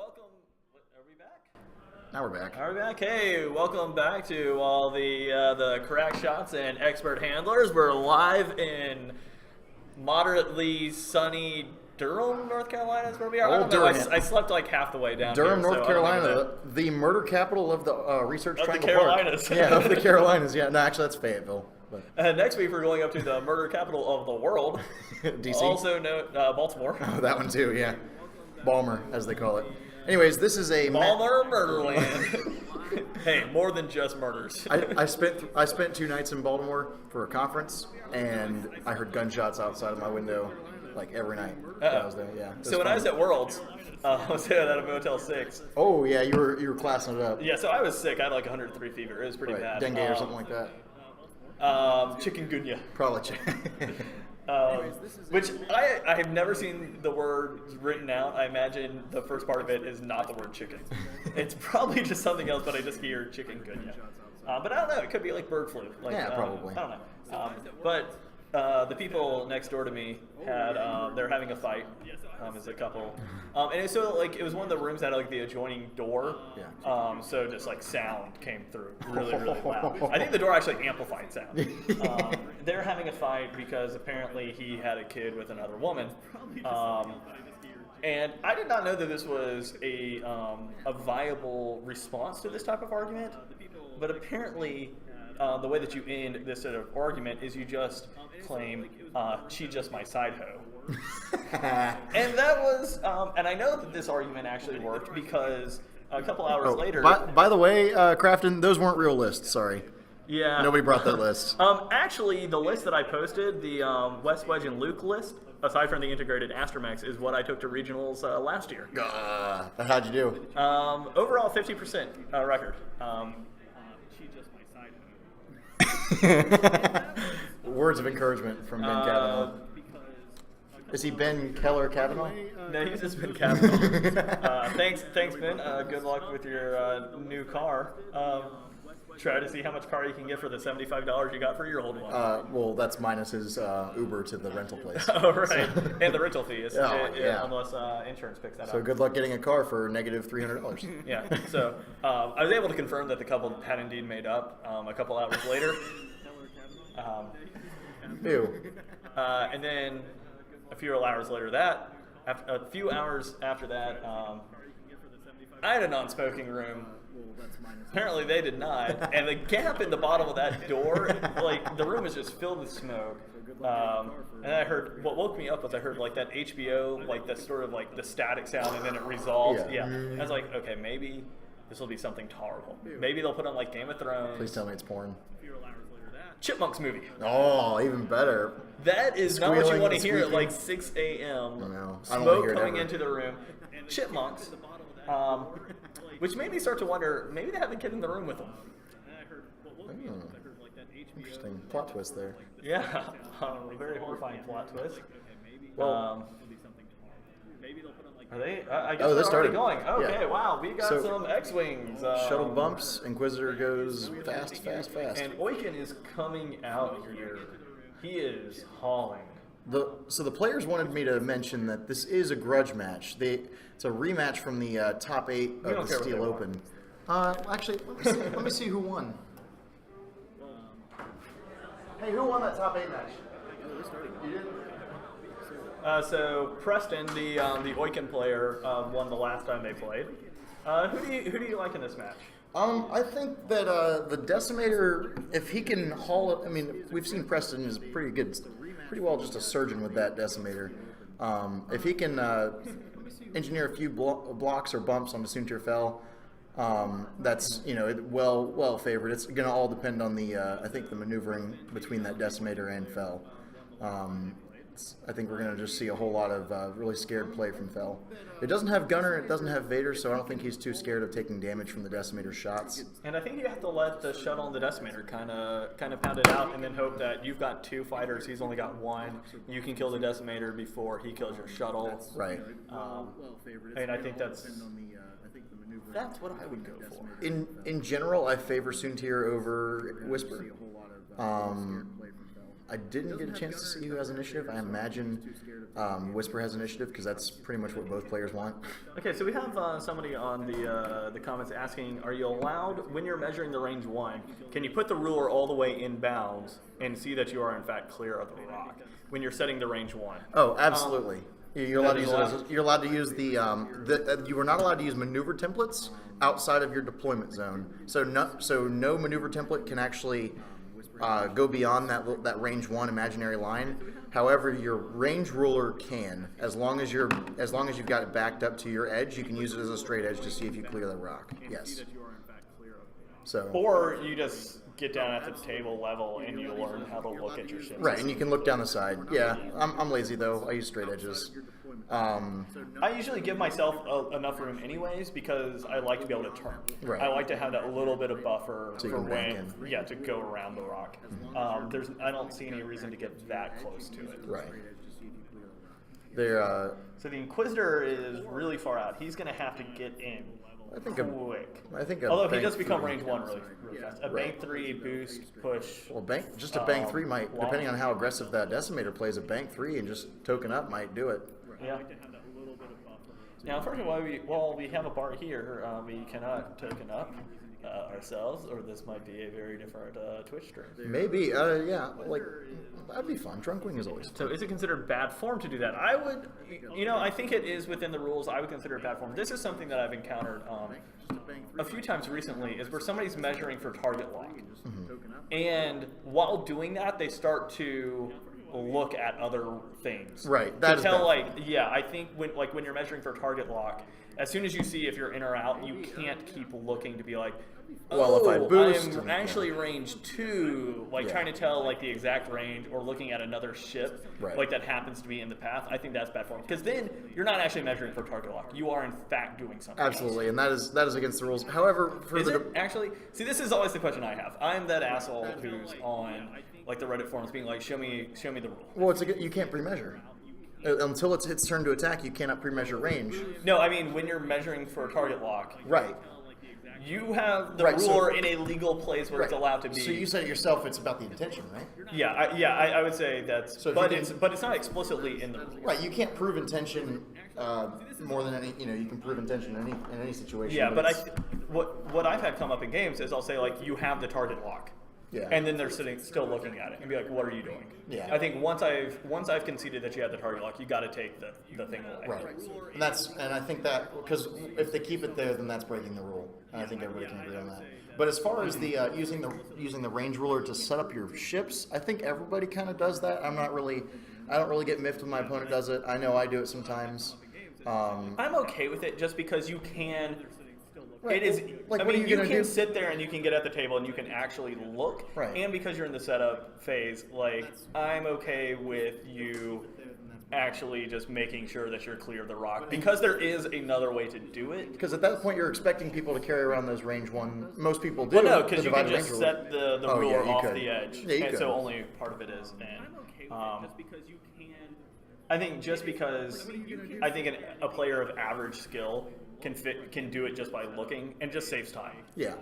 welcome. Are we back? Now we're back. Are we back? Hey, welcome back to all the crack shots and expert handlers. We're live in moderately sunny Durham, North Carolina is where we are. I don't know. I slept like half the way down Durham, here, North Carolina, the murder capital of the Research of Triangle the Carolinas. Park. Yeah, of the Carolinas. Yeah, no, actually that's Fayetteville. But. Next week we're going up to the murder capital of the world, DC. Also known Baltimore. Oh, that one too. Yeah, Balmer as they call it. Anyways, this is a Balmer Murderland. Hey, more than just murders. I spent 2 nights in Baltimore for a conference, and I heard gunshots outside of my window like every night. I was there. Yeah. So when I was at Worlds, I was at a Motel 6. Oh yeah, you were classing it up. Yeah, so I was sick. I had like 103 fever. It was pretty bad. Dengue or something like that. Chikungunya. Probably. Which I have never seen the word written out. I imagine the first part of it is not the word chicken. It's probably just something else, but I just hear chikungunya. But I don't know. It could be like bird flu. Like, yeah, probably. I don't know. But the people next door to me had they're having a fight as a couple, and it was one of the rooms that had like the adjoining door. Yeah. So just like sound came through really loud. I think the door actually amplified sound. They're having a fight because apparently he had a kid with another woman. And I did not know that this was a viable response to this type of argument, but apparently the way that you end this sort of argument is you just claim, she just my side hoe. And that was, and I know that this argument actually worked because a couple hours later... By the way, Crafton, those weren't real lists, sorry. Yeah. Nobody brought that list. Actually, the list that I posted, the West Wedge and Luke list, aside from the integrated Astromex, is what I took to regionals last year. How'd you do? Overall, 50% record. Words of encouragement from Ben Kavanaugh. Is he Ben Keller Kavanaugh? No, he's just Ben Kavanaugh. Thanks, Ben. Good luck with your new car. Try to see how much car you can get for the $75 you got for your old one. Well, that's minus his Uber to the rental place. Oh, right. And the rental fee, yeah. unless insurance picks that up. So good luck getting a car for negative $300. Yeah. So I was able to confirm that the couple had indeed made up a couple hours later. Ew. And then a few hours later a few hours after that, I had a non-smoking room. Apparently they did not, and the gap in the bottom of that door, like the room was just filled with smoke. And I heard, what woke me up was I heard like that HBO, like the sort of like the static sound, and then it resolved. Yeah. I was like, okay, maybe this will be something horrible. Maybe they'll put on like Game of Thrones. Please tell me it's porn. Chipmunks movie. Oh, even better. That is not what you want to hear at like 6 a.m. No, Smoke coming into the room. Chipmunks. Which made me start to wonder, maybe they have the kid in the room with them. Interesting plot twist there. Yeah, a very horrifying plot twist. Are they? I guess they they're started already going. Okay, yeah. Wow, we got some X-Wings. Shuttle bumps, Inquisitor goes fast. And Oiken is coming out here. He is hauling. So the players wanted me to mention that this is a grudge match. It's a rematch from the top 8 of the Steel Open. Actually, let me see who won. Hey, who won that top 8 match? You did? So Preston, the Oiken player, won the last time they played. Who do you like in this match? I think that the Decimator, if he can haul it, I mean, we've seen Preston is pretty well just a surgeon with that Decimator. If he can engineer a few blocks or bumps on the Soontir Fell, that's well favored. It's going to all depend on the I think the maneuvering between that Decimator and Fell. I think we're going to just see a whole lot of really scared play from Fell. It doesn't have Gunner, it doesn't have Vader, so I don't think he's too scared of taking damage from the Decimator shots. And I think you have to let the shuttle and the Decimator kind of pound it out, and then hope that you've got 2 fighters, he's only got 1. You can kill the Decimator before he kills your shuttle. Right. And I think that's what I would go for. In general, I favor Soontir over Whisper. I didn't get a chance to see who has initiative. I imagine Whisper has initiative because that's pretty much what both players want. Okay, so we have somebody on the comments asking, are you allowed, when you're measuring the range 1, can you put the ruler all the way in bounds and see that you are in fact clear of the rock when you're setting the range 1? Oh, absolutely. You're allowed to use allowed? those. You're allowed to use you are not allowed to use maneuver templates outside of your deployment zone. So no maneuver template can actually go beyond that range 1 imaginary line. However, your range ruler can, as long as you've got it backed up to your edge, you can use it as a straight edge to see if you clear the rock. Yes. So. Or you just get down at the table level and you learn how to look at your ships. Right, and you can look down the side. Yeah, I'm lazy though. I use straight edges. I usually give myself enough room anyways because I like to be able to turn. Right. I like to have that little bit of buffer So you for can back when, to go around the rock. I don't see any reason to get that close to it. Right. They're. So the Inquisitor is really far out. He's going to have to get in quick. Although he does become range 1 really fast. A bank 3 boost push. Well, a bank 3 might, depending on how aggressive that decimator plays, a bank 3 and just token up might do it. Yeah. Now, unfortunately, while we have a bar here, we cannot token up ourselves, or this might be a very different Twitch stream. Maybe, yeah, like, that'd be fun. Drunkwing is always fun. So is it considered bad form to do that? I would, I think it is within the rules. I would consider it bad form. This is something that I've encountered a few times recently, is where somebody's measuring for target lock. And while doing that, they start to look at other things. Right. That to tell, I think when you're measuring for target lock, as soon as you see if you're in or out, you can't keep looking to be like, well, if I boost, I'm actually range 2, trying to tell the exact range, or looking at another ship that happens to be in the path. I think that's bad form, because then you're not actually measuring for target lock. You are in fact doing something. Absolutely, else. and that is against the rules. However, actually, see, this is always the question I have. I'm that asshole who's on the Reddit forums being like, show me the rule. Well, you can't pre-measure. Until it's its turn to attack, you cannot pre-measure range. No, I mean when you're measuring for a target lock. Right. You have the ruler in a legal place where it's allowed to be. So you said it yourself. It's about the intention, right? Yeah, I would say that's. So but it's not explicitly in the rules. Right. You can't prove intention more than any. You can prove intention in any situation. Yeah, but what I've had come up in games is I'll say you have the target lock. Yeah. And then they're still looking at it and be like, "What are you doing?" Yeah. I think once I've conceded that you have the target lock, you got to take the thing away. Right. And I think that because if they keep it there, then that's breaking the rule. And I think everybody can agree on that. But as far as the using the range ruler to set up your ships, I think everybody kind of does that. I don't really get miffed when my opponent does it. I know I do it sometimes. I'm okay with it just because you can. Right. It is. You can sit there and you can get at the table and you can actually look. Right. And because you're in the setup phase, I'm okay with you actually just making sure that you're clear of the rock, because there is another way to do it. Because at that point you're expecting people to carry around those range 1. Most people do. Well, no, because you can just set the ruler off could. the edge, yeah, you and could. So only part of it is. And I think just because I think a player of average skill can do it just by looking, and just saves time. Yeah.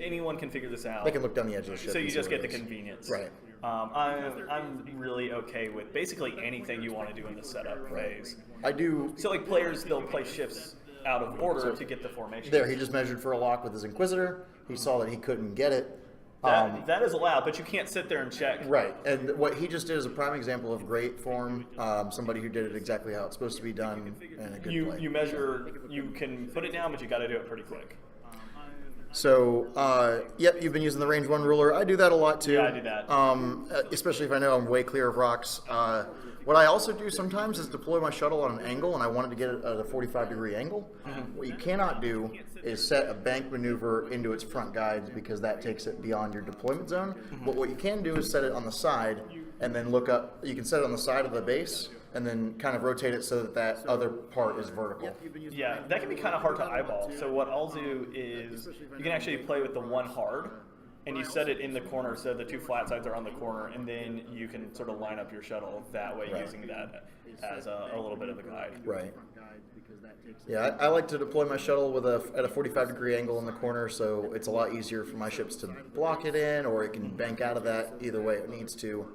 Anyone can figure this out. They can look down the edge of the ship. So you just get the convenience. Right. I'm really okay with basically anything you want to do in the setup phase. I do. So players, they'll play shifts out of order to get the formation. There, he just measured for a lock with his Inquisitor. He saw that he couldn't get it. That is allowed, but you can't sit there and check. Right, and what he just did is a prime example of great form. Somebody who did it exactly how it's supposed to be done in a good play. You measure, you can put it down, but you got to do it pretty quick. So, yep, you've been using the range 1 ruler. I do that a lot too. Yeah, I do that. Especially if I know I'm way clear of rocks. What I also do sometimes is deploy my shuttle on an angle, and I wanted to get it at a 45-degree angle. Mm-hmm. What you cannot do is set a bank maneuver into its front guides, because that takes it beyond your deployment zone. Mm-hmm. But what you can do is set it on the side, and then look up. You can set it on the side of the base, and then kind of rotate it so that other part is vertical. Yeah, that can be kind of hard to eyeball. So what I'll do is you can actually play with the 1 hard, and you set it in the corner so the 2 flat sides are on the corner, and then you can sort of line up your shuttle that way, using that as a little bit of a guide. Right. Yeah, I like to deploy my shuttle at a 45-degree angle in the corner, so it's a lot easier for my ships to block it in, or it can bank out of that. Either way it needs to.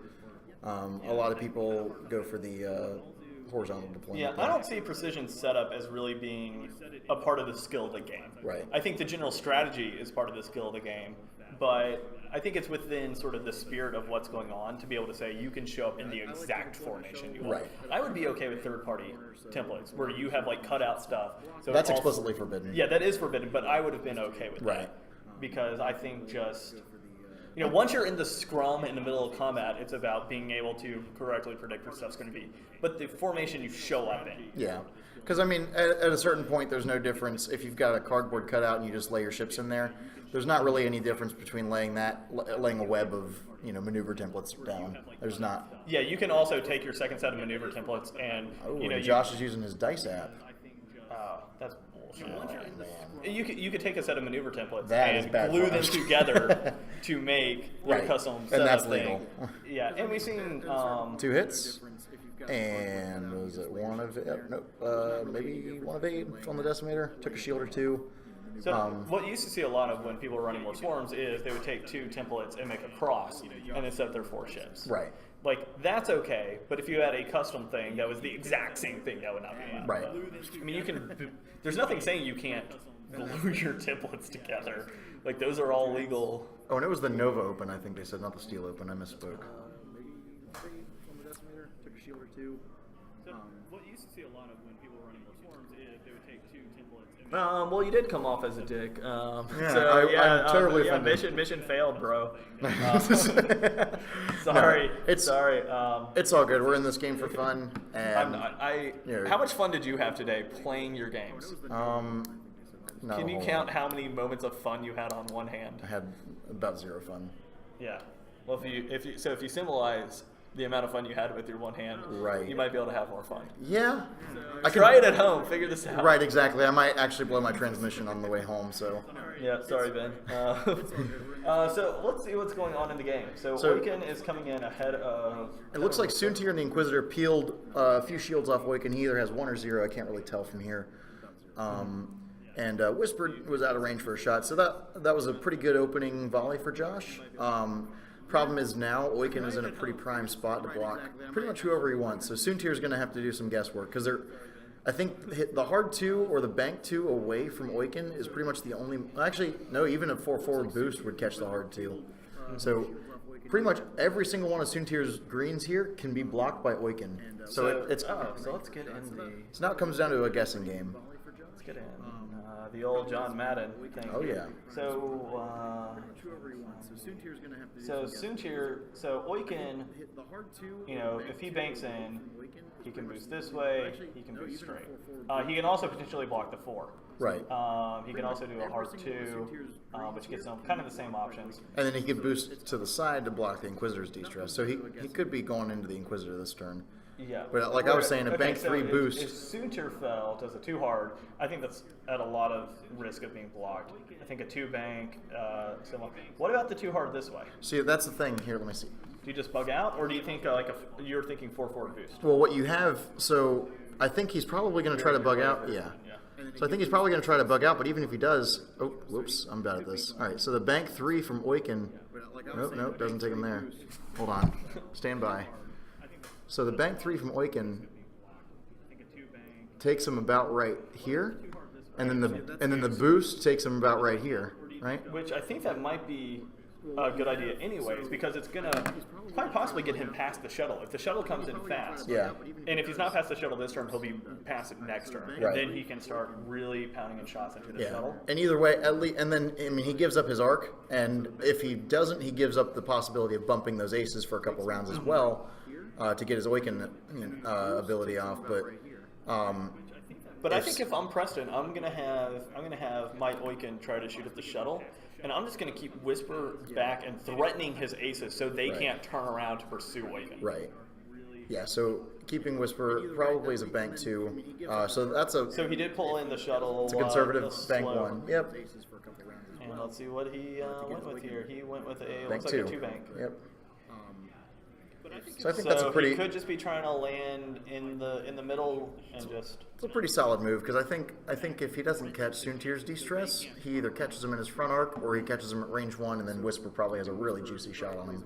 A lot of people go for the horizontal deployment. Yeah, I don't see precision setup as really being a part of the skill of the game. Right. I think the general strategy is part of the skill of the game, but I think it's within sort of the spirit of what's going on to be able to say you can show up in the exact formation you want. Right. I would be okay with third-party templates where you have like cutout stuff. So That's also, explicitly forbidden. Yeah, that is forbidden, but I would have been okay with Right. that because I think just. Once you're in the scrum in the middle of combat, it's about being able to correctly predict where stuff's going to be. But the formation you show up in. Yeah. Because, I mean, at a certain point, there's no difference. If you've got a cardboard cutout and you just lay your ships in there, there's not really any difference between laying a web of, maneuver templates down. There's not. Yeah, you can also take your second set of maneuver templates and, Josh is using his dice app. That's bullshit. Oh, man. You could take a set of maneuver templates That is and bad glue them fun. together to make your Right. custom And setup that's thing. legal. Yeah, and we've seen 2 hits. And was it one of maybe 1 of 8 on the decimator? Took a shield or 2. So what you used to see a lot of when people were running more swarms is they would take 2 templates and make a cross and then set their 4 ships. Right. Like, that's okay, but if you had a custom thing that was the exact same thing, that would not be allowed. Right. I mean, there's nothing saying you can't glue your templates together. Like, those are all legal. Oh, and it was the Nova Open, I think they said, not the Steel Open. I misspoke. So what you used to see a lot of when people were running more swarms is they would take 2 templates and well, you did come off as a dick. I'm totally offended. Mission failed, bro. Sorry. Sorry. It's all good. We're in this game for fun. And I'm not. How much fun did you have today playing your games? No, Can you count how many moments of fun you had on one hand? I had about 0 fun. Yeah. Well, if you symbolize the amount of fun you had with your one hand, right, you might be able to have more fun. Yeah. Try it at home. Figure this out. Right, exactly. I might actually blow my transmission on the way home, so. Yeah, sorry, Ben. So let's see what's going on in the game. So Oiken is coming in ahead of... It looks like Soontir and the Inquisitor peeled a few shields off Oiken. He either has 1 or 0. I can't really tell from here. And Whisper was out of range for a shot. So that was a pretty good opening volley for Josh. Problem is now Oiken is in a pretty prime spot to block pretty much whoever he wants. So Soontir is going to have to do some guesswork because I think the hard 2 or the bank 2 away from Oiken is pretty much the only. Actually, no, even a 4/4 boost would catch the hard 2. So pretty much every single one of Soontir's greens here can be blocked by Oiken. So let's get in the. So now it comes down to a guessing game. Let's get in the old John Madden thing. Oh yeah. So Oiken, if he banks in, he can boost this way, he can boost straight. He can also potentially block the 4. Right. He can also do a hard 2, which gets him kind of the same options. And then he could boost to the side to block the Inquisitor's de-stress. So he could be going into the Inquisitor this turn. Yeah. But like I was saying, a bank 3 boost. If Soontir fell, does a 2 hard, I think that's at a lot of risk of being blocked. I think a 2 bank, similar. What about the 2 hard this way? See, that's the thing. Here, let me see. Do you just bug out, or do you think you're thinking 4/4 boost? Well, what you have, so I think he's probably going to try to bug out. Yeah. So I think he's probably going to try to bug out, but even if he does, oh, whoops, I'm bad at this. All right, so the bank 3 from Oiken, nope, doesn't take him there. Hold on, stand by. So the bank 3 from Oiken takes him about right here, and then the boost takes him about right here, right? Which I think that might be a good idea anyways, because it's going to quite possibly get him past the shuttle. If the shuttle comes in fast, yeah, and if he's not past the shuttle this turn, he'll be past it next turn. And right. Then he can start really pounding in shots into the shuttle. And either way, at least, and then, I mean, he gives up his arc, and if he doesn't, he gives up the possibility of bumping those aces for a couple rounds as well to get his Oiken ability off. But I think if I'm Preston, I'm gonna have my Oiken try to shoot at the shuttle, and I'm just gonna keep Whisper back and threatening his aces so they can't turn around to pursue Oiken. Right. Yeah. So keeping Whisper probably is a bank 2. So that's a. So he did pull in the shuttle. It's a conservative bank 1. Yep. And let's see what he went with here. He went with a bank looks 2. like a 2 bank. Yep. So I think that's a pretty. He could just be trying to land in the middle and just. It's a pretty solid move because I think if he doesn't catch Soontir's de-stress, he either catches him in his front arc or he catches him at range 1, and then Whisper probably has a really juicy shot on him.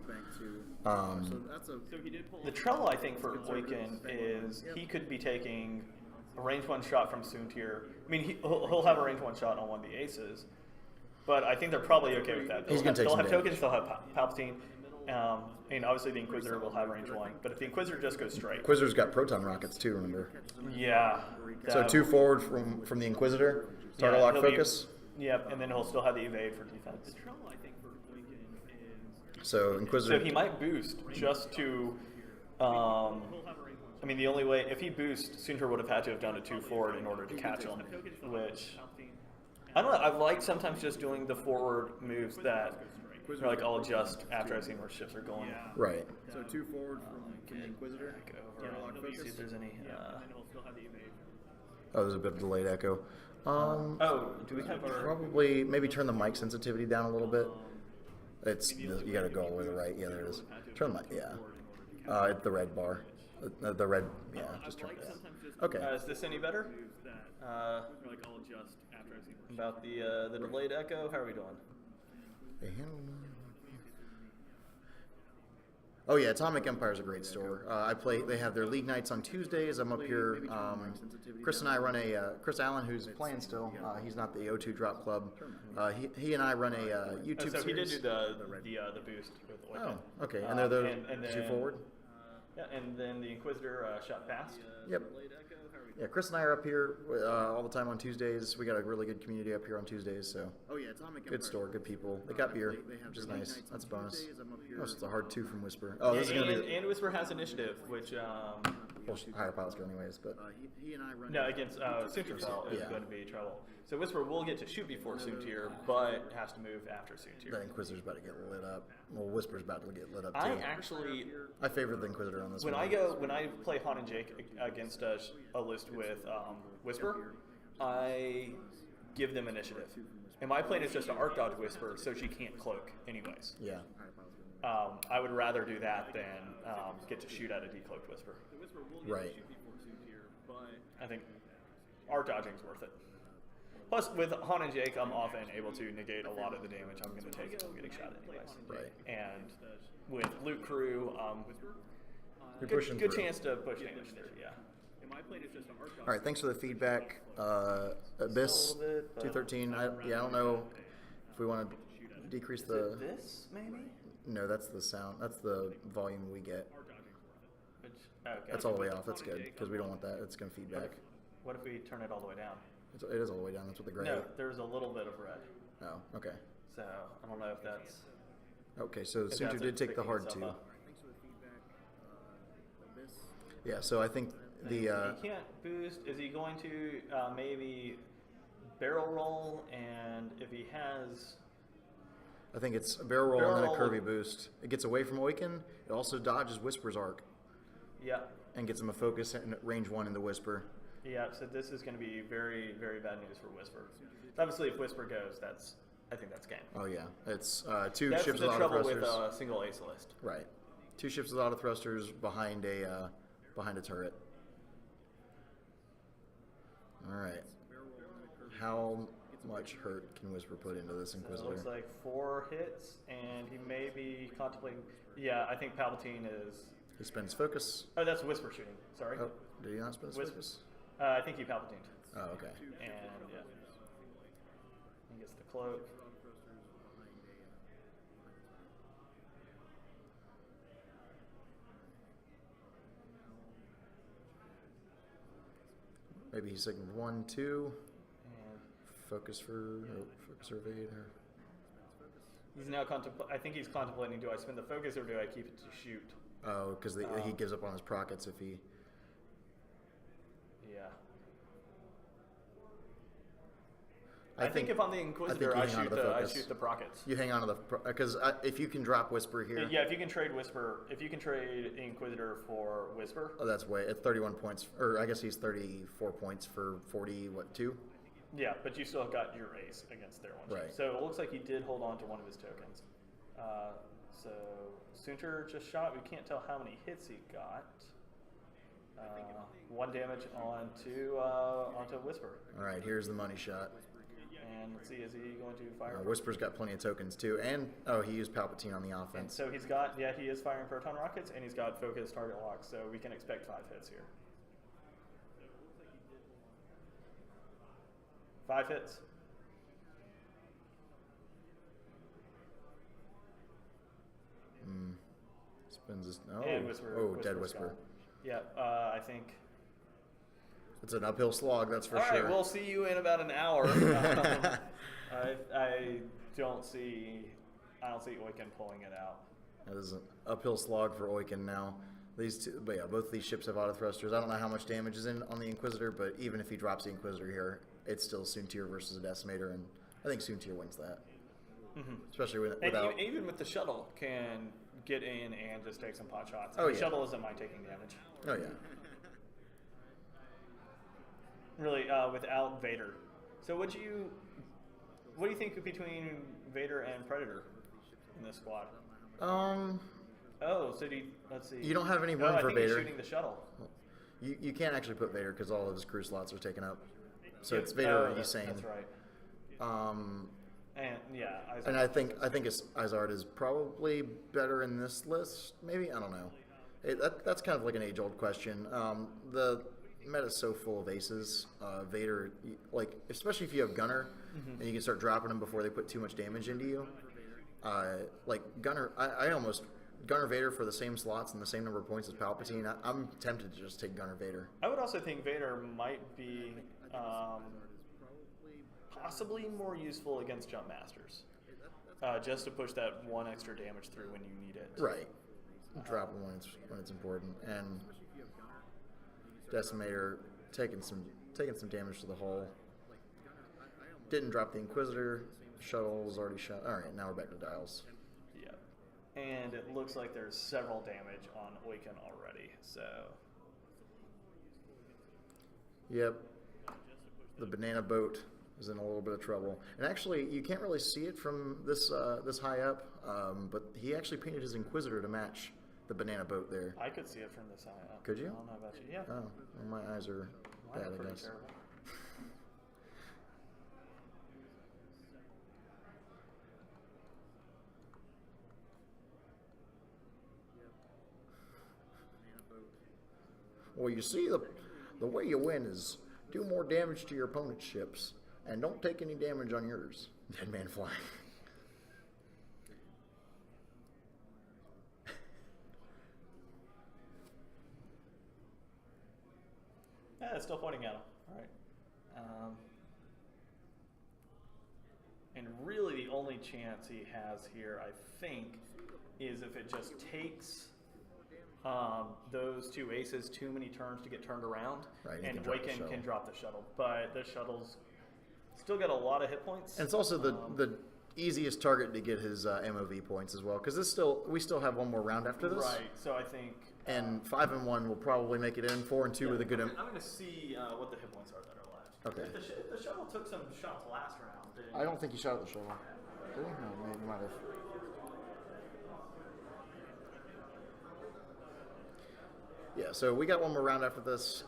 The trouble I think for Boykin is he could be taking a range 1 shot from Soontir. I mean, he'll have a range 1 shot on one of the aces, but I think they're probably okay with that. He's gonna take They'll some have damage. tokens. They'll have Palpatine. And obviously the Inquisitor will have range 1, but if the Inquisitor just goes straight, Inquisitor's got proton rockets too, remember? yeah. So 2 forward from the Inquisitor, target lock he'll focus. Yep, and then he'll still have the evade for defense. So Inquisitor. So he might boost just to. I mean, the only way if he boosts, Soontir would have had to have done a 2 forward in order to catch him, which I don't know. I like sometimes just doing the forward moves that are like I'll adjust after I've seen where ships are going. Right. So 2 forward from the Inquisitor. Let me see if there's any. Oh, there's a bit of delayed echo. Oh, do we have our? Probably maybe turn the mic sensitivity down a little bit. It's you got to go all the way to the right. Yeah, there it is. Turn the mic. Yeah. The red bar. The red. Yeah, just turn it down. Okay. Is this any better? About the delayed echo. How are we doing? Oh yeah, Atomic Empire is a great store. I play. They have their league nights on Tuesdays. I'm up here. Chris and I run a Chris Allen, who's playing still. He's not the O2 Drop Club. He and I run a YouTube So he did series. do the boost with Boykin. Oh, okay. And they're the and 2 forward. Yeah, and then the Inquisitor shot past. Yep. Yeah, Chris and I are up here all the time on Tuesdays. We got a really good community up here on Tuesdays, so Oh yeah, Atomic good store, good people. They got beer, which is nice. That's a bonus. Oh, it's a hard 2 from Whisper. Oh, this is gonna be And Whisper has initiative, which higher piles go anyways, but he and I run. no against Soontir is Yeah. going to be trouble. So Whisper will get to shoot before Soontir, but has to move after Soontir. the Inquisitor's about to get lit up. Well, Whisper's about to get lit up too. I actually I favor the Inquisitor on this when one. I play Han and Jake against a list with Whisper, I give them initiative. And my plan is just to arc dodge Whisper so she can't cloak anyways. Yeah. I would rather do that than get to shoot at a decloaked Whisper. Right. I think arc dodging is worth it. Plus, with Han and Jake, I'm often able to negate a lot of the damage I'm going to take if I'm getting shot anyways. Right. And with Loot Crew, You're pushing good through. chance to push damage through, yeah. All right, thanks for the feedback. Abyss A little bit, but- 213. I don't know if we want to decrease the. This, maybe? No, that's the sound. That's the volume we get. Okay. That's all the way off. That's good because we don't want that. It's going to feed back. What if we turn it all the way down? It is all the way down. That's what the gray. No, there's a little bit of red. Oh, okay. So I don't know if that's. Okay, so if Soontir that's did take the picking hard itself 2. up. Yeah, so I think the. He can't boost. Is he going to maybe barrel roll? And if he has. I think it's a barrel roll and then a Barrel roll. curvy boost. It gets away from Awaken. It also dodges Whisper's arc Yeah. and gets him a focus and range 1 in the Whisper. Yeah, so this is going to be very, very bad news for Whisper. So obviously, if Whisper goes, I think that's game. Oh yeah, it's 2 That's ships the with auto trouble thrusters. with single ace list. Right, 2 ships with auto thrusters behind a turret. All right, how much hurt can Whisper put into this So it Inquisitor? looks like 4 hits, and he may be contemplating. Yeah, I think Palpatine is. He spends focus. Oh, that's Whisper shooting. Sorry. Oh, did he not spend his Whisper. focus? I think he Palpatined. Oh, okay. And yeah. He gets the cloak. Maybe he signaled 1, 2. And Focus for focus or evade or. he's now I think he's contemplating: do I spend the focus or do I keep it to shoot? Oh, because he gives up on his prockets if he. Yeah. I think if I'm the Inquisitor, you I hang on to shoot the the focus. prockets. You hang on to the because if you can drop Whisper here. Yeah, if you can trade Whisper, if you can trade Inquisitor for Whisper. Oh, that's way at 31 points, or I guess he's 34 points for 40. What 2? Yeah, but you still got your ace against their one. Right. So it looks like he did hold on to one of his tokens. So Soontir just shot. We can't tell how many hits he got. 1 damage onto Whisper. All right, here's the money shot. And And let's see, is he going to fire? Whisper's got plenty of tokens too, and he used Palpatine on the And offense. so he's got, he is firing proton rockets, and he's got focused target lock, so we can expect 5 hits here. 5 hits. Spins his, And Whisper. dead Whisper. Yeah, I think. It's an uphill slog, that's for All sure. right, we'll see you in about an hour. I don't see Oiken pulling it out. That is an uphill slog for Oiken now. These two, but yeah, both of these ships have auto thrusters. I don't know how much damage is in on the Inquisitor, but even if he drops the Inquisitor here, it's still Soontir versus a Decimator, and I think Soontir wins that. Especially without. And even with the shuttle, can get in and just take some pot shots. Oh, The yeah. shuttle isn't mind taking damage. Oh yeah. Really, without Vader. So what do you think between Vader and Predator in this squad? Oh, so let's see. You don't have any room I for think he's Vader. shooting the shuttle. You can't actually put Vader because all of his crew slots are taken up. So Yep. it's Vader or That's Usain. right. And yeah, And I think Izard is probably better in this list. Maybe, I don't know. That's kind of like an age-old question. The meta's so full of aces. Vader, like especially if you have Gunner and you can start dropping them before they put too much damage into you. Like Gunner, I almost Gunner Vader for the same slots and the same number of points as Palpatine. I'm tempted to just take Gunner Vader. I would also think Vader might be possibly more useful against Jump Masters, just to push that one extra damage through when you need it. Right. Drop them when it's important. And Decimator taking some damage to the hull. Didn't drop the Inquisitor. Shuttle was already shot. All right, now we're back to dials. Yeah, and it looks like there's several damage on Oiken already. So. Yep. The banana boat is in a little bit of trouble. And actually, you can't really see it from this this high up, but he actually painted his Inquisitor to match the banana boat there. I could see it from this high up. Could you? I don't know about you. Yeah. Oh, well, my eyes are Mine bad, are I pretty guess. terrible. Well, you see, the way you win is do more damage to your opponent's ships and don't take any damage on yours. Dead man flying. Yeah, it's still pointing at him. All right. And really, the only chance he has here, I think, is if it just takes those two aces too many turns to get turned around, Right, he and can drop the Oiken shuttle. can drop the shuttle. But the shuttle's still got a lot of hit points. And it's also the easiest target to get his MOV points as well, because we still have one more round after this. Right. So I think. And 5 and 1 will probably make it in. 4 and 2 with a good. I'm going to see what the hit points are that are left. Okay. If the shuttle took some shots last round, then I don't think he shot at the shuttle. Did he? No, maybe he might have. Yeah, so we got one more round after this.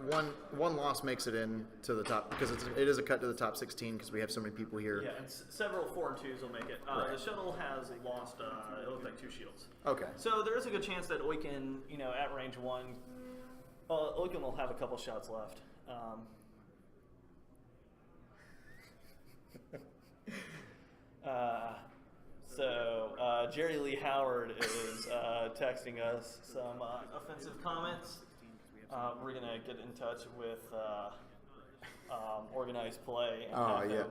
One loss makes it in to the top because it is a cut to the top 16 because we have so many people here. Yeah, and several 4 and 2s will make it. Right. The shuttle has lost, it looks like 2 shields. Okay. So there is a good chance that Oiken, at range 1, Oiken will have a couple shots left. Jerry Lee Howard is texting us some offensive comments. We're going to get in touch with Organized Play. And Oh, have yeah. them,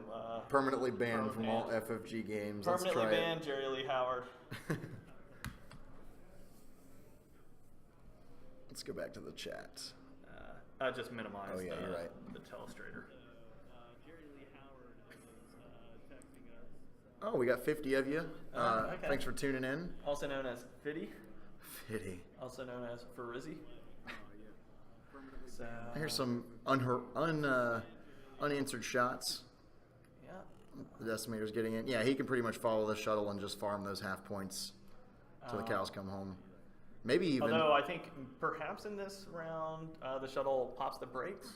Permanently banned from all banned. FFG games. Permanently Let's try banned Jerry Lee Howard. it. Let's go back to the chat. I just minimized Oh, yeah, you're right. the telestrator. Jerry Lee Howard is texting us. Oh, we got 50 of you. Okay. Thanks for tuning in. Also known as Fiddy. Fitty. Also known as Farizzi. So, Here's some unanswered shots. yeah. The Decimator's getting in. Yeah, he can pretty much follow the shuttle and just farm those half points till the cows come home. Maybe even. Although I think perhaps in this round the shuttle pops the brakes,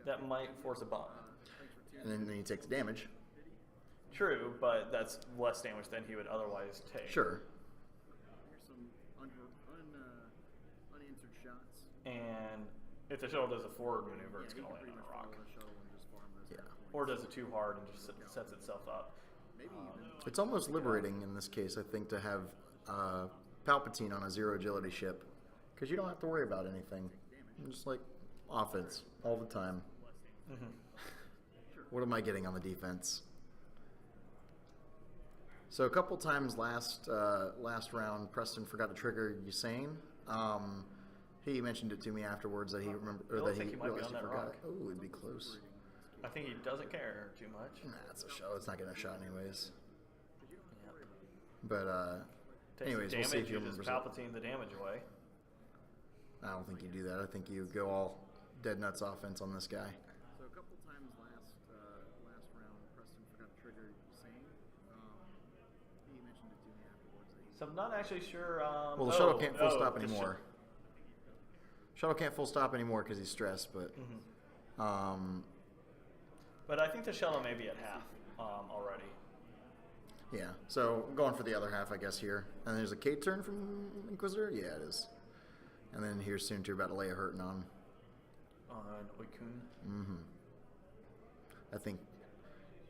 that might force a bump. And then he takes damage. True, but that's less damage than he would otherwise take. Sure. Here's some unanswered shots. And if the shuttle does a forward maneuver, it's Yeah, going to he land can on a pretty rock. much follow the shuttle and just farm those Yeah. points. Or does it too hard and just sets itself up. Maybe even. It's almost liberating in this case, I think, to have Palpatine on a zero agility ship, because you don't have to worry about anything. Just like offense all the time. Mm-hmm. What am I getting on the defense? So a couple times last round, Preston forgot to trigger Usain. He mentioned it to me afterwards that he remembered, or I that think he he might be realized on he that forgot. rock. Oh, it'd be close. I think he doesn't care too much. Nah, it's a show. It's not getting a shot anyways. Yep. But Takes anyways, the we'll see damage, if he uses remembers it. Palpatine the damage away. I don't think you do that. I think you go all dead nuts offense on this guy. So a couple times last round, Preston forgot to trigger Usain. He mentioned it to me afterwards. That he So I'm not actually sure. Well, the shuttle can't full stop the anymore. Shuttle can't full stop anymore because he's stressed, but But I think the shuttle may be at half already. yeah. So going for the other half, I guess, here. And there's a K turn from Inquisitor? Yeah, it is. And then here's soon too about to lay a hurting on. On Oikun. Mm-hmm. I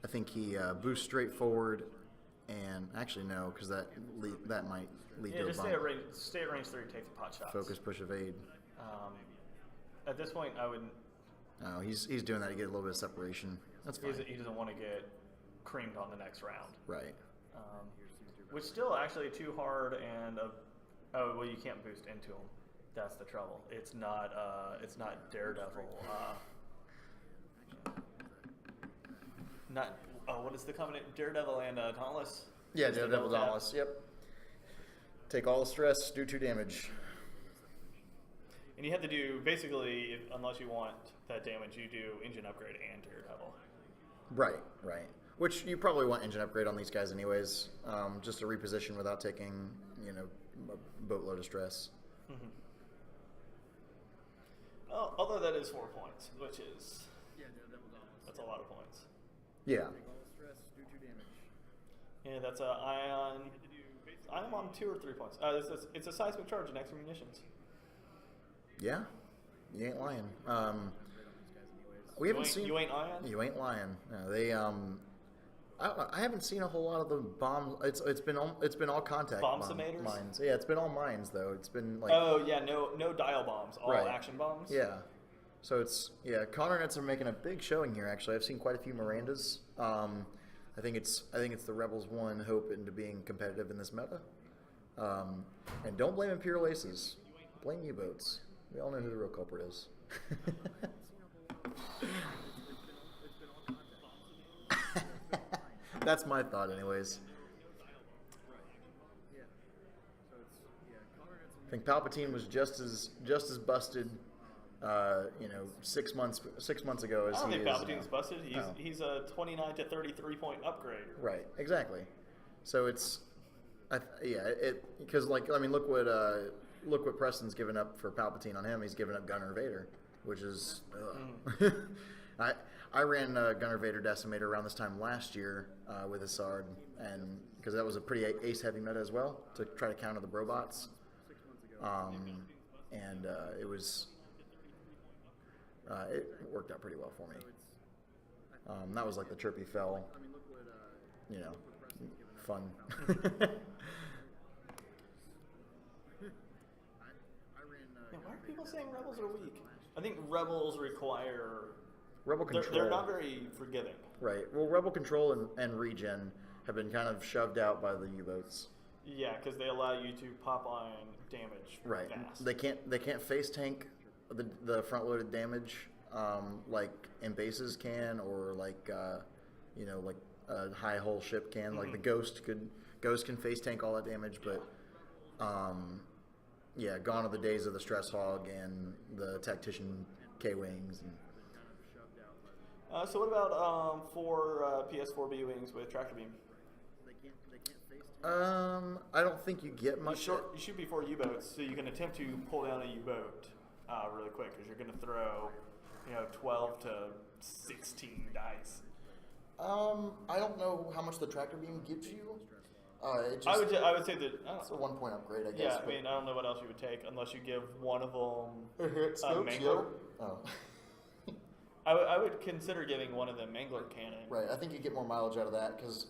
think he boosts straight forward, and actually no, because that might lead Yeah, to a just bump. stay at range 3, take the pot shots. Focus, push, evade. At this point, I would. No, he's doing that to get a little bit of separation. That's fine. He doesn't want to get creamed on the next round. Right. Which still actually too hard and oh well, you can't boost into him. That's the trouble. It's not Daredevil. Not what is the combination? Daredevil and Dauntless. Yeah, Is the Daredevil double tap. Dauntless. Yep. Take all the stress, do 2 damage. And you have to do basically, unless you want that damage, you do engine upgrade and Daredevil. Right, right. Which you probably want engine upgrade on these guys anyways, just to reposition without taking, a boatload of stress. Mm-hmm. Although that is 4 points, which is that's a lot of points. Yeah. take all the stress, do 2 damage. Yeah, that's a ion. I'm on 2 or 3 points. It's a seismic charge and extra munitions. Yeah. You ain't lying. We haven't seen. You ain't ion. You ain't lying. No, they I haven't seen a whole lot of the bombs. It's been all contact Bomb summators? mines. Yeah, it's been all mines though. It's been like Oh yeah, no dial bombs, all Right. action bombs. yeah. So it's Connor Nets are making a big showing here. Actually, I've seen quite a few Mirandas. I think it's the Rebels one hope into being competitive in this meta. And don't blame Imperial Aces. Blame U-boats. We all know who the real culprit is. That's my thought, anyways. Yeah. So it's Connor had some I think Palpatine was just as busted, 6 months ago as I don't he think is Palpatine's now. busted. No. He's a 29 to 33 point upgrade. Right, exactly. So it's, because look what Preston's given up for Palpatine on him. He's given up Gunner Vader, which is, I ran Gunner Vader Decimator around this time last year with Assard, and because that was a pretty ace heavy meta as well to try to counter the Brobots. 6 months ago. And it was it worked out pretty well for me. That was like the chirpy fell, I mean, look what fun. I ran. Yeah, why are people saying Rebels are weak? I think Rebels require. Rebel control. They're not very forgiving. Right. Well, Rebel control and regen have been kind of shoved out by the U-boats. Yeah, because they allow you to pop on damage Right. fast. They can't face tank the front loaded damage like in bases can, or like like a high hull ship can. Like the Ghost can face tank all that damage, but gone are the days of the Stress Hog and the Tactician K-Wings. So what about 4 PS4 B-Wings with tractor beam? They can't face. I don't think you get You much. shoot before U-boats, so you can attempt to pull down a U-boat really quick, because you're going to throw 12 to 16 dice. I don't know know how much the tractor beam gives you. It just, I would say that. it's a 1-point upgrade, I guess. Yeah, I but- mean, I don't know what else you would take unless you give one of them Scopes, Mangler. yeah. Oh. I would consider giving one of them Mangler cannon. Right, I think you get more mileage out of that because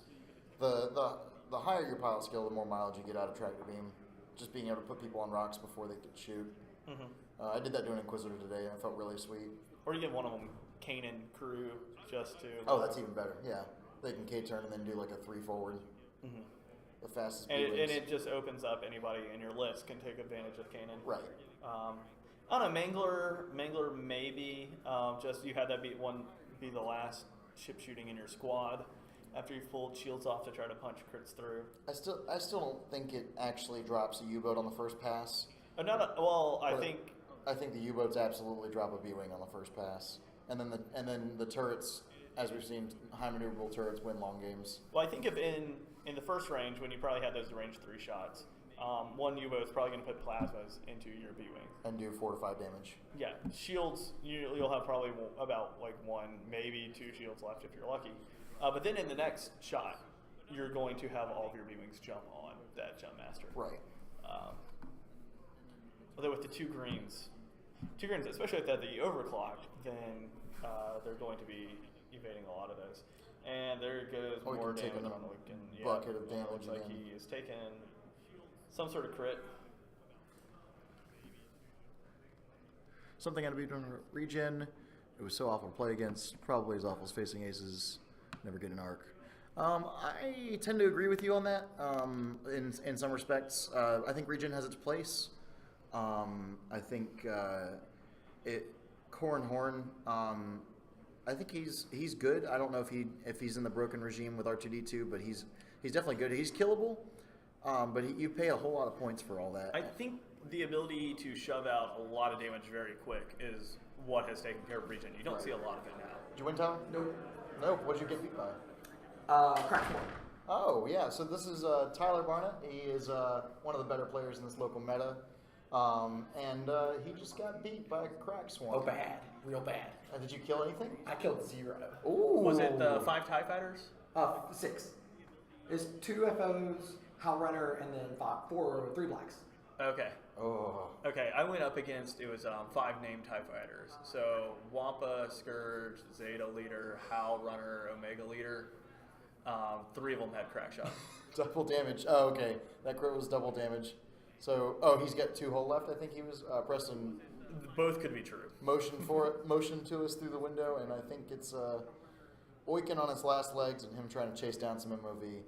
the higher your pilot skill, the more mileage you get out of tractor beam. Just being able to put people on rocks before they could shoot. Mm-hmm. I did that doing Inquisitor today, and it felt really sweet. Or you give one of them Kanan crew just to. Oh, that's even better. Yeah, they can K-turn and then do like a 3 forward. Mm-hmm. The fastest. And B-wings. it just opens up anybody in your list can take advantage of Kanan. Right. I don't know, Mangler maybe. Just you had that be the last ship shooting in your squad after you pulled shields off to try to punch crits through. I still don't think it actually drops a U-boat on the first pass. I But think I think the U-boats absolutely drop a B-wing on the first pass, and then the turrets, as we've seen, high maneuverable turrets win long games. Well, I think if in the first range, when you probably had those range 3 shots, one U-boat's probably going to put plasmas into your B-wing. And do 4 to 5 damage. Yeah, shields, you'll have probably about like 1, maybe 2 shields left if you're lucky. But then in the next shot, you're going to have all of your B-wings jump on that jump master. Right. Although with the two greens, especially if the overclocked, then they're going to be evading a lot of those. And there goes Or you more can take damage a on Wicked. bucket of damage Looks like again. he has taken some sort of crit. Something had to be done with regen. It was so awful to play against. Probably as awful as facing aces. Never get an arc. I tend to agree with you on that. In some respects, I think regen has its place. I think Corrin Horn. I think he's good. I don't know if he's in the broken regime with R2D2, but he's definitely good. He's killable, but you pay a whole lot of points for all that. I think the ability to shove out a lot of damage very quick is what has taken care of regen. You don't see a lot of it now. Did you win, Tyler? Nope. Nope. What'd you get beat by? Crack one. Oh, yeah. So this is Tyler Barnett. He is one of the better players in this local meta. And he just got beat by a crack swarm. Oh, bad. Real bad. Did you kill anything? I killed 0. Ooh. Was it the 5 TIE fighters? 6. It's 2 FOs, Hal Runner, and then 3 blacks. Okay. Oh. Okay, I went up against, it was 5 named TIE fighters. So, Wampa, Scourge, Zeta Leader, Hal Runner, Omega Leader. 3 of them had crack shot. Double damage. Oh, okay. That crit was double damage. So, he's got 2 hull left. I think he was Preston Both could be true. motion to us through the window, and I think it's Oiken on his last legs and him trying to chase down some MOV.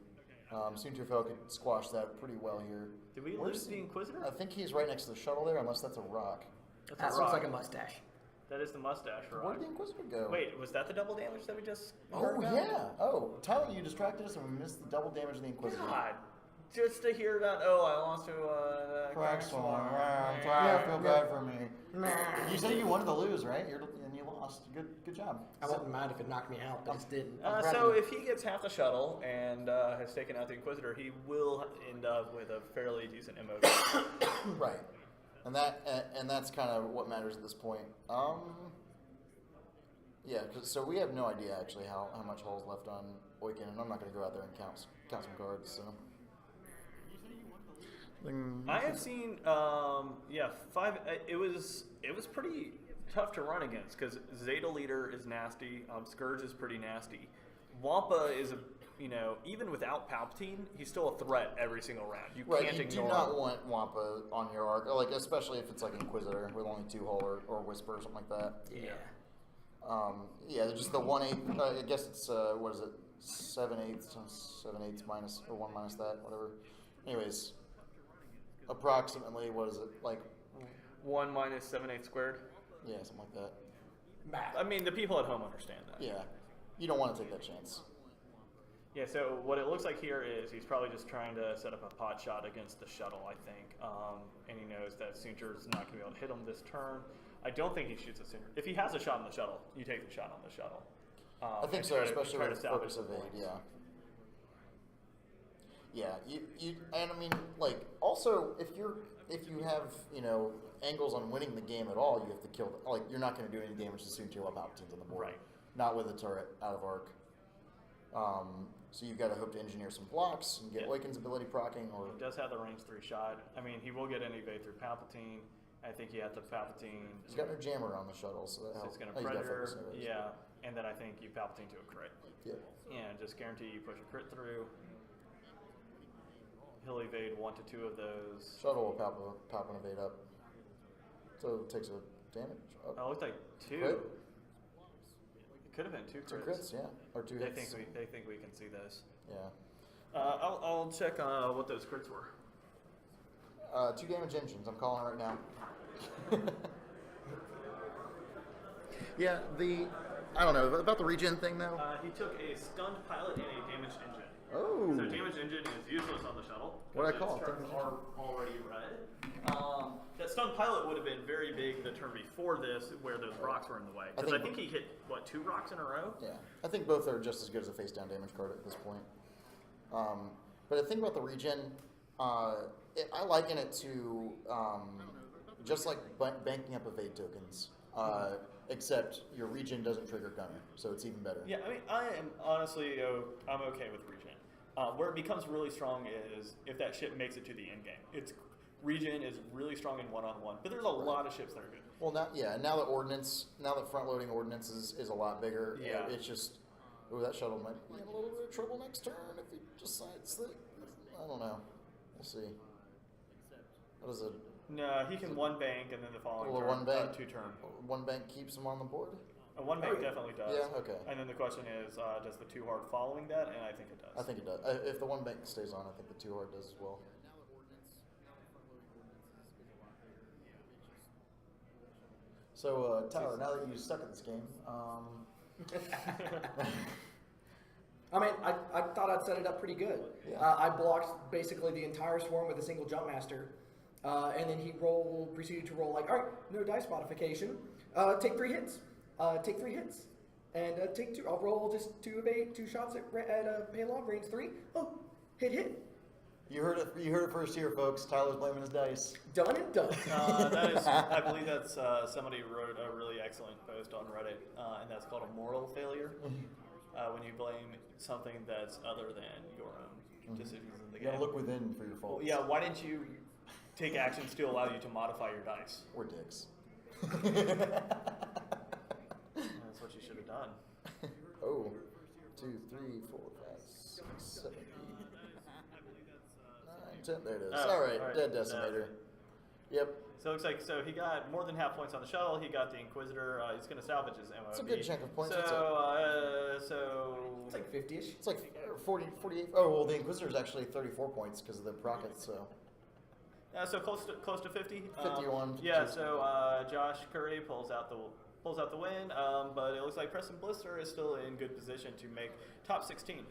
Soontirfell could squash that pretty well here. Did we Where's- lose the Inquisitor? I think he's right next to the shuttle there, unless that's a rock. That's That a looks rock. like a mustache. That is the mustache Where rock. did the Inquisitor go? Wait, was that the double damage that we just heard Oh, about? yeah. Oh, Tyler, you distracted us and we missed the double damage of the Inquisitor. God. Just to hear about, I lost to Crack swarm. Yeah, Feel bad for me. You said you wanted to lose, right? And you lost. Good job. I wouldn't mind if it knocked me out, but it didn't. So if he gets half the shuttle and has taken out the Inquisitor, he will end up with a fairly decent MOV. Right. And that's kind of what matters at this point. Yeah, so we have no idea actually how much hull's left on Oiken, and I'm not going to go out there and count some cards. So I have seen, 5. It was pretty tough to run against because Zeta Leader is nasty. Scourge is pretty nasty. Wampa is even without Palpatine, he's still a threat every single round. You right, can't you ignore do not him. want Wampa on your arc, like especially if it's like Inquisitor with only 2 hull or Whisper or something like that. Yeah. Just the 1/8. I guess it's what is it? 7/8 minus or 1 minus that, whatever. Anyways, approximately what is it like? 1 minus 7/8 squared. Yeah, something like that. Bad. I mean, the people at home understand that. Yeah, you don't want to take that chance. Yeah, so what it looks like here is he's probably just trying to set up a pot shot against the shuttle, I think. And he knows that Soontir's not going to be able to hit him this turn. I don't think he shoots a Soontir. If he has a shot on the shuttle, you take the shot on the shuttle. I think and so, try to- especially try with to salvage focus the evade. points. Yeah, and I mean, like, also if you have angles on winning the game at all, you have to kill. Like, you're not going to do any damage to Soontir while Palpatine's on the board. Right. Not with a turret out of arc. So you've got to hope to engineer some blocks and get Yeah. Awaken's ability proccing, or He does have the range 3 shot. I mean, he will get an evade through Palpatine. I think he had the Palpatine. he's got no jammer on the shuttle, so that So helps. it's going Oh, to he's got Predator. focus arrows. Yeah. And then I think you Palpatine to a crit. Yeah. And just guarantee you push a crit through. He'll evade 1 to 2 of those. Shuttle will pop and evade up. So it takes a damage. Oh, it looked like 2. Crit? It could have been 2 crits. 2 crits, yeah. Or 2 They hits. think we can see this. Yeah. I'll check what those crits were. 2 damage engines, I'm calling right now. Yeah, I don't know, about the regen thing though. He took a stunned pilot and a damaged engine. Oh. So damaged engine is useless on the shuttle. What'd I because call its it? turns are already red. That stunned pilot would have been very big the turn before this, where those rocks were in the way. Because I think he hit, 2 rocks in a row? Yeah, I think both are just as good as a face down damage card at this point. But the thing about the regen, I liken it to just like banking up evade tokens, except your regen doesn't trigger gunner, so it's even better. Yeah, I mean, I am honestly, I'm okay with regen. Where it becomes really strong is if that ship makes it to the end game. Regen is really strong in one-on-one, but there's a lot of ships that are good. Well, now that front-loading ordnance is a lot bigger. Yeah. It's just, that shuttle might be in a little bit of trouble next turn if he decides that. I don't know. We'll see. What is it? No, he can 1 bank and then the following Well, turn, 1 bank. 2 turn. 1 bank keeps him on the board. A 1 bank definitely does. Yeah, okay. And then the question is, does the 2 hard following that? And I think it does. I think it does. If the 1 bank stays on, I think the 2 hard does as well. Now that front loading ordnance is a lot bigger, it just So, Tyler, now that you're stuck at this game, I mean, I thought I'd set it up pretty good. Yeah. I blocked basically the entire swarm with a single jump master, and then he proceeded to roll like, all right, no dice modification. Take 3 hits. Take 3 hits, and take 2. I'll roll just 2 shots at payload range 3. Oh, hit. you heard it first here, folks. Tyler's blaming his dice. Done and done. That is, I believe that's somebody wrote a really excellent post on Reddit, and that's called a moral failure. When you blame something that's other than your own decisions in the You game. gotta look within for your faults. Well, yeah, why didn't you take actions to allow you to modify your dice? We're dicks. That's what you should have done. Oh, 2, 3, 4, 5, 6, 7, 8, 9, 10. There it is. Oh, all right, all right. dead decimator. Yep. So it looks like he got more than half points on the shuttle. He got the Inquisitor. He's going to salvage his MOB. It's a good chunk of points. So It's like 50-ish. It's like 40, 48. Oh well, the Inquisitor is actually 34 points because of the rockets. So so close to 50. 51. Yeah. So Josh Curry pulls out the win, but it looks like Preston Blister is still in good position to make top 16.